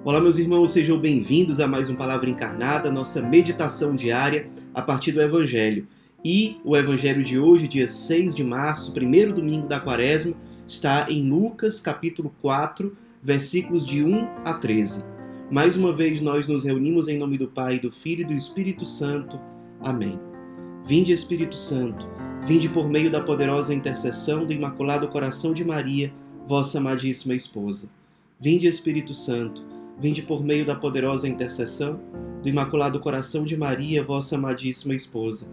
Olá, meus irmãos, sejam bem-vindos a mais um Palavra Encarnada, nossa meditação diária a partir do Evangelho. E o Evangelho de hoje, dia 6 de março, primeiro domingo da Quaresma, está em Lucas, capítulo 4, versículos de 1 a 13. Mais uma vez nós nos reunimos em nome do Pai, do Filho e do Espírito Santo. Amém. Vinde, Espírito Santo, vinde por meio da poderosa intercessão do Imaculado Coração de Maria, vossa amadíssima esposa. Vinde, Espírito Santo, vinde por meio da poderosa intercessão do Imaculado Coração de Maria, vossa amadíssima esposa.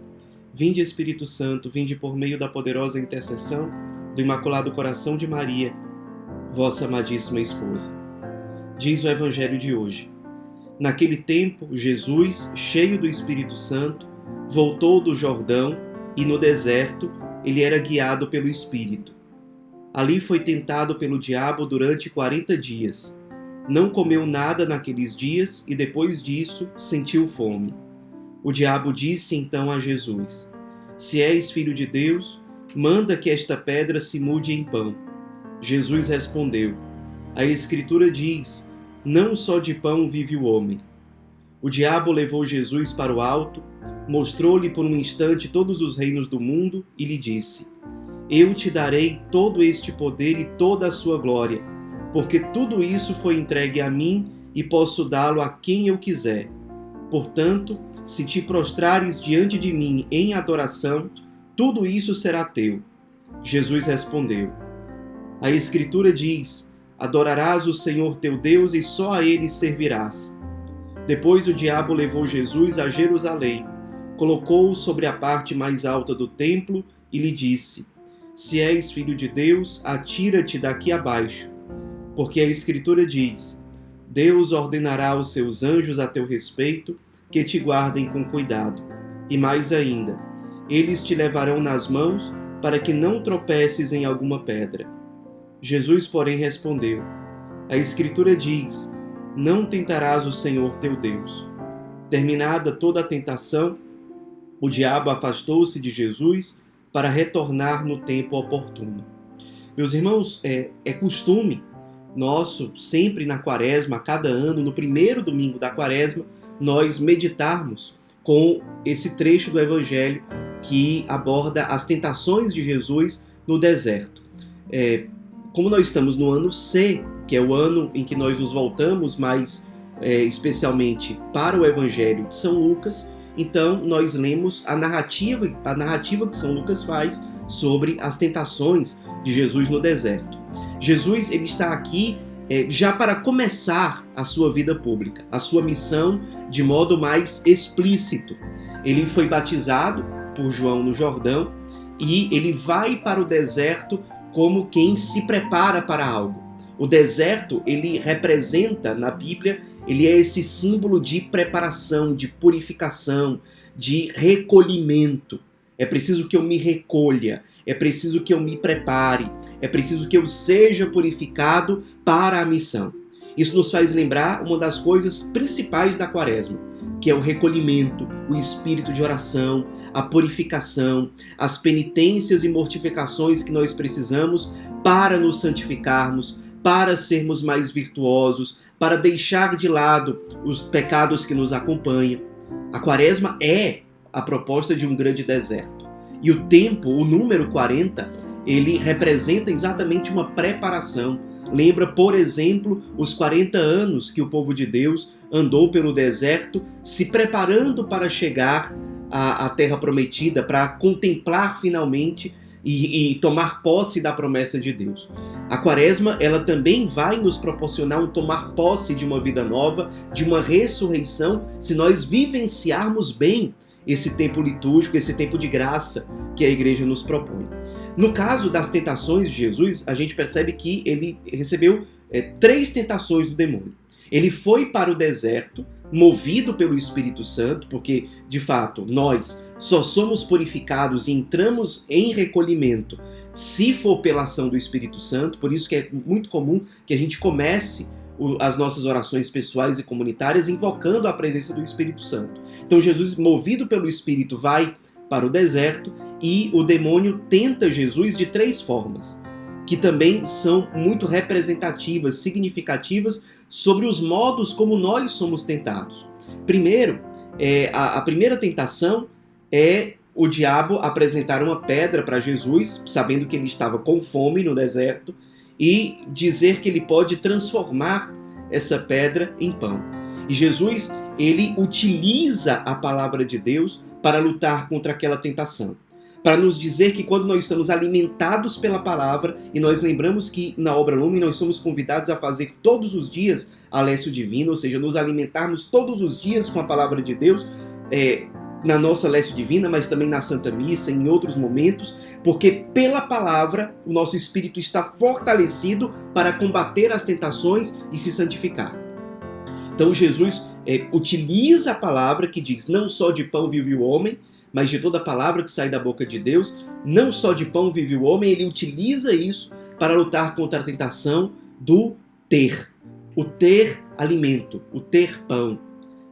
Vinde, Espírito Santo, vinde por meio da poderosa intercessão do Imaculado Coração de Maria, vossa amadíssima esposa. Diz o Evangelho de hoje. Naquele tempo, Jesus, cheio do Espírito Santo, voltou do Jordão e no deserto ele era guiado pelo Espírito. Ali foi tentado pelo diabo durante 40 dias. Não comeu nada naqueles dias e depois disso sentiu fome. O diabo disse então a Jesus: Se és filho de Deus, manda que esta pedra se mude em pão. Jesus respondeu: A Escritura diz: Não só de pão vive o homem. O diabo levou Jesus para o alto, mostrou-lhe por um instante todos os reinos do mundo e lhe disse: Eu te darei todo este poder e toda a sua glória, porque tudo isso foi entregue a mim e posso dá-lo a quem eu quiser. Portanto, se te prostrares diante de mim em adoração, tudo isso será teu. Jesus respondeu: A Escritura diz: Adorarás o Senhor teu Deus e só a ele servirás. Depois o diabo levou Jesus a Jerusalém, colocou-o sobre a parte mais alta do templo e lhe disse: Se és filho de Deus, atira-te daqui abaixo. Porque a Escritura diz: Deus ordenará aos seus anjos a teu respeito, que te guardem com cuidado. E mais ainda, eles te levarão nas mãos, para que não tropeces em alguma pedra. Jesus, porém, respondeu: A Escritura diz: Não tentarás o Senhor teu Deus. Terminada toda a tentação, o diabo afastou-se de Jesus para retornar no tempo oportuno. Meus irmãos, é costume nosso, sempre na Quaresma, a cada ano, no primeiro domingo da Quaresma, nós meditarmos com esse trecho do Evangelho que aborda as tentações de Jesus no deserto. Como nós estamos no ano C, que é o ano em que nós nos voltamos mais especialmente para o Evangelho de São Lucas, então nós lemos a narrativa que São Lucas faz sobre as tentações de Jesus no deserto. Jesus ele está aqui já para começar a sua vida pública, a sua missão de modo mais explícito. Ele foi batizado por João no Jordão e ele vai para o deserto como quem se prepara para algo. O deserto, ele representa na Bíblia, ele é esse símbolo de preparação, de purificação, de recolhimento. É preciso que eu me recolha, é preciso que eu me prepare, é preciso que eu seja purificado para a missão. Isso nos faz lembrar uma das coisas principais da Quaresma, que é o recolhimento, o espírito de oração, a purificação, as penitências e mortificações que nós precisamos para nos santificarmos, para sermos mais virtuosos, para deixar de lado os pecados que nos acompanham. A Quaresma é a proposta de um grande deserto. E o tempo, o número 40, ele representa exatamente uma preparação. Lembra, por exemplo, os 40 anos que o povo de Deus andou pelo deserto, se preparando para chegar à Terra Prometida, para contemplar finalmente e tomar posse da promessa de Deus. A Quaresma, ela também vai nos proporcionar um tomar posse de uma vida nova, de uma ressurreição, se nós vivenciarmos bem esse tempo litúrgico, esse tempo de graça que a Igreja nos propõe. No caso das tentações de Jesus, a gente percebe que ele recebeu 3 tentações do demônio. Ele foi para o deserto, movido pelo Espírito Santo, porque, de fato, nós só somos purificados e entramos em recolhimento se for pela ação do Espírito Santo, por isso que é muito comum que a gente comece as nossas orações pessoais e comunitárias invocando a presença do Espírito Santo. Então Jesus, movido pelo Espírito, vai para o deserto e o demônio tenta Jesus de 3 formas, que também são muito representativas, significativas sobre os modos como nós somos tentados. Primeiro, a primeira tentação é o diabo apresentar uma pedra para Jesus, sabendo que ele estava com fome no deserto, e dizer que ele pode transformar essa pedra em pão. E Jesus, ele utiliza a palavra de Deus para lutar contra aquela tentação. Para nos dizer que quando nós estamos alimentados pela palavra, e nós lembramos que na obra Lumen nós somos convidados a fazer todos os dias a Lécio Divina, ou seja, nos alimentarmos todos os dias com a palavra de Deus, na nossa Lécio Divina, mas também na Santa Missa, em outros momentos, porque pela palavra o nosso espírito está fortalecido para combater as tentações e se santificar. Então Jesus utiliza a palavra que diz: não só de pão vive o homem, mas de toda a palavra que sai da boca de Deus. Não só de pão vive o homem, ele utiliza isso para lutar contra a tentação do ter. O ter alimento, o ter pão.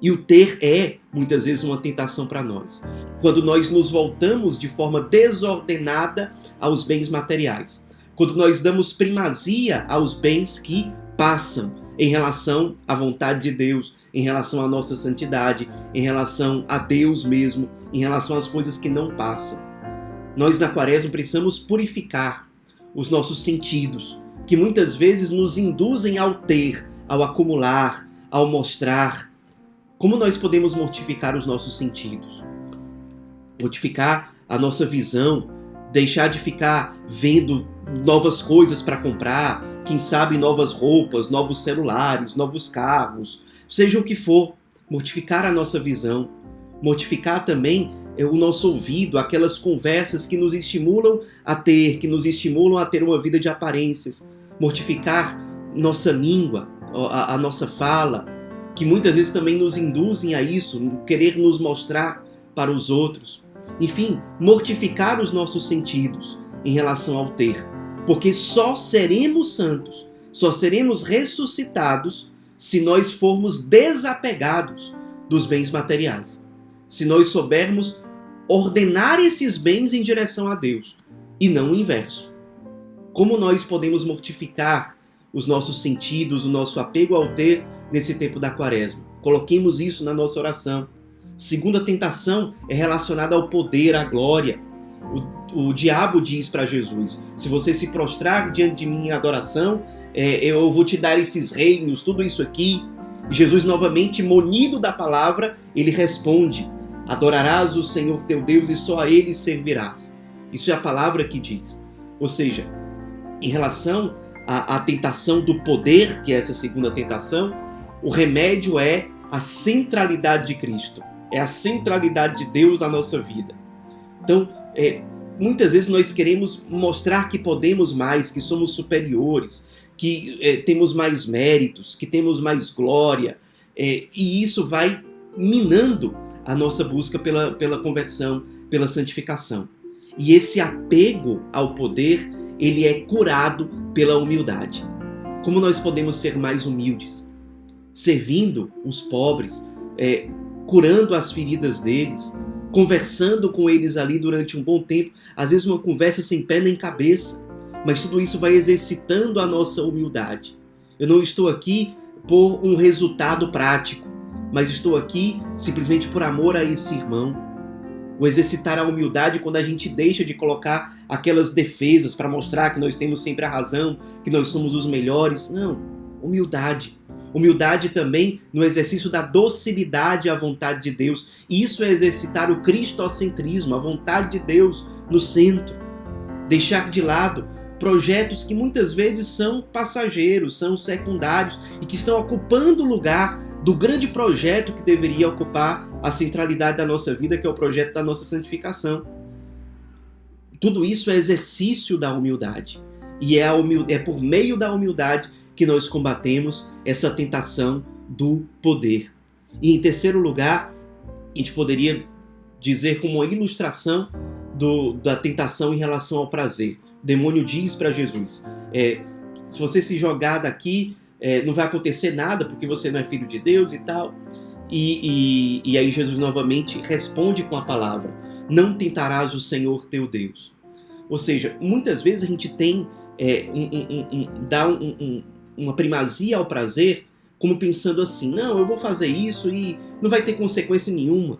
E o ter é, muitas vezes, uma tentação para nós. Quando nós nos voltamos de forma desordenada aos bens materiais. Quando nós damos primazia aos bens que passam em relação à vontade de Deus, em relação à nossa santidade, em relação a Deus mesmo, em relação às coisas que não passam. Nós, na Quaresma, precisamos purificar os nossos sentidos, que muitas vezes nos induzem ao ter, ao acumular, ao mostrar. Como nós podemos mortificar os nossos sentidos? Mortificar a nossa visão, deixar de ficar vendo novas coisas para comprar, quem sabe novas roupas, novos celulares, novos carros, seja o que for. Mortificar a nossa visão, mortificar também o nosso ouvido, aquelas conversas que nos estimulam a ter, que nos estimulam a ter uma vida de aparências, mortificar nossa língua, a nossa fala, que muitas vezes também nos induzem a isso, querer nos mostrar para os outros. Enfim, mortificar os nossos sentidos em relação ao ter. Porque só seremos santos, só seremos ressuscitados se nós formos desapegados dos bens materiais. Se nós soubermos ordenar esses bens em direção a Deus e não o inverso. Como nós podemos mortificar os nossos sentidos, o nosso apego ao ter nesse tempo da Quaresma? Coloquemos isso na nossa oração. Segunda tentação é relacionada ao poder, à glória. O diabo diz para Jesus: se você se prostrar diante de mim em adoração, eu vou te dar esses reinos, tudo isso aqui. E Jesus, novamente, munido da palavra, ele responde: adorarás o Senhor teu Deus e só a ele servirás. Isso é a palavra que diz. Ou seja, em relação à tentação do poder, que é essa segunda tentação, o remédio é a centralidade de Cristo. É a centralidade de Deus na nossa vida. Então, muitas vezes nós queremos mostrar que podemos mais, que somos superiores, que temos mais méritos, que temos mais glória. E isso vai minando a nossa busca pela conversão, pela santificação. E esse apego ao poder, ele é curado pela humildade. Como nós podemos ser mais humildes? Servindo os pobres, curando as feridas deles, conversando com eles ali durante um bom tempo, às vezes uma conversa sem pé nem cabeça, mas tudo isso vai exercitando a nossa humildade. Eu não estou aqui por um resultado prático, mas estou aqui simplesmente por amor a esse irmão. O exercitar a humildade quando a gente deixa de colocar aquelas defesas para mostrar que nós temos sempre a razão, que nós somos os melhores. Não, humildade. Humildade também no exercício da docilidade à vontade de Deus. E isso é exercitar o cristocentrismo, a vontade de Deus no centro. Deixar de lado projetos que muitas vezes são passageiros, são secundários e que estão ocupando o lugar do grande projeto que deveria ocupar a centralidade da nossa vida, que é o projeto da nossa santificação. Tudo isso é exercício da humildade. E é por meio da humildade que nós combatemos essa tentação do poder. E em terceiro lugar, a gente poderia dizer como uma ilustração da tentação em relação ao prazer. O demônio diz para Jesus: se você se jogar daqui, não vai acontecer nada, porque você não é filho de Deus e tal. E aí Jesus novamente responde com a palavra: não tentarás o Senhor teu Deus. Ou seja, muitas vezes a gente tem dá uma primazia ao prazer como pensando assim: não, eu vou fazer isso e não vai ter consequência nenhuma.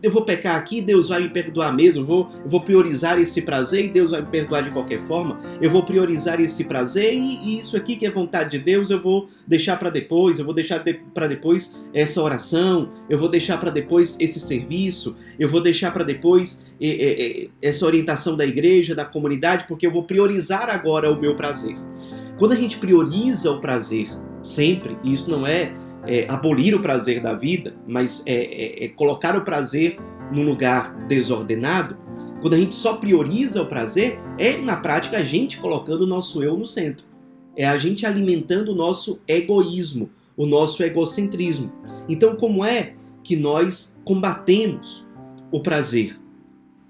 Eu vou pecar aqui, Deus vai me perdoar mesmo, eu vou priorizar esse prazer e Deus vai me perdoar de qualquer forma, eu vou priorizar esse prazer e isso aqui que é vontade de Deus eu vou deixar para depois, eu vou deixar para depois essa oração, eu vou deixar para depois esse serviço, eu vou deixar para depois essa orientação da igreja, da comunidade, porque eu vou priorizar agora o meu prazer. Quando a gente prioriza o prazer sempre, e isso não é abolir o prazer da vida, mas colocar o prazer num lugar desordenado. Quando a gente só prioriza o prazer, na prática a gente colocando o nosso eu no centro. É a gente alimentando o nosso egoísmo, o nosso egocentrismo. Então, como é que nós combatemos o prazer?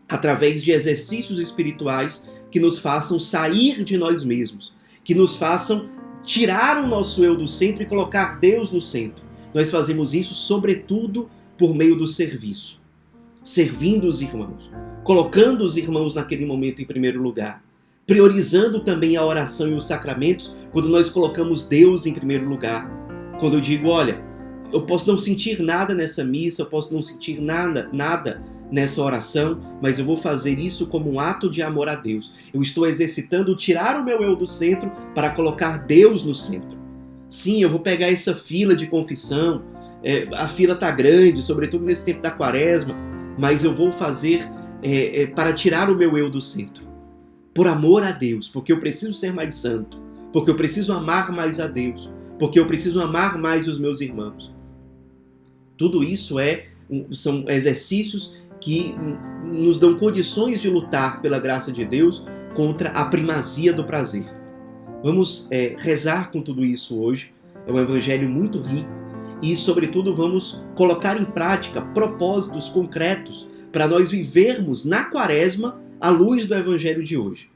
Através de exercícios espirituais que nos façam sair de nós mesmos, que nos façam tirar o nosso eu do centro e colocar Deus no centro. Nós fazemos isso, sobretudo, por meio do serviço. Servindo os irmãos. Colocando os irmãos naquele momento em primeiro lugar. Priorizando também a oração e os sacramentos quando nós colocamos Deus em primeiro lugar. Quando eu digo, olha, eu posso não sentir nada nessa missa, eu posso não sentir nada nessa oração, mas eu vou fazer isso como um ato de amor a Deus. Eu estou exercitando tirar o meu eu do centro para colocar Deus no centro. Sim, eu vou pegar essa fila de confissão, a fila está grande, sobretudo nesse tempo da quaresma, mas eu vou fazer para tirar o meu eu do centro. Por amor a Deus, porque eu preciso ser mais santo, porque eu preciso amar mais a Deus, porque eu preciso amar mais os meus irmãos. Tudo isso são exercícios que nos dão condições de lutar pela graça de Deus contra a primazia do prazer. Vamos rezar com tudo isso hoje. É um evangelho muito rico e, sobretudo, vamos colocar em prática propósitos concretos para nós vivermos na quaresma à luz do evangelho de hoje.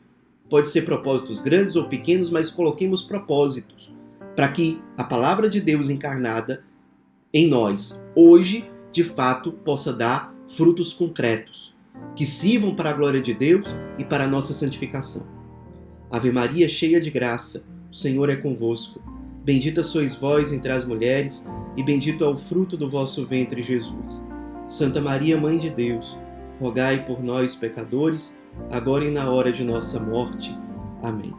Pode ser propósitos grandes ou pequenos, mas coloquemos propósitos para que a palavra de Deus encarnada em nós, hoje, de fato, possa dar frutos concretos, que sirvam para a glória de Deus e para a nossa santificação. Ave Maria, cheia de graça, o Senhor é convosco. Bendita sois vós entre as mulheres, e bendito é o fruto do vosso ventre, Jesus. Santa Maria, Mãe de Deus, rogai por nós, pecadores, agora e na hora de nossa morte. Amém.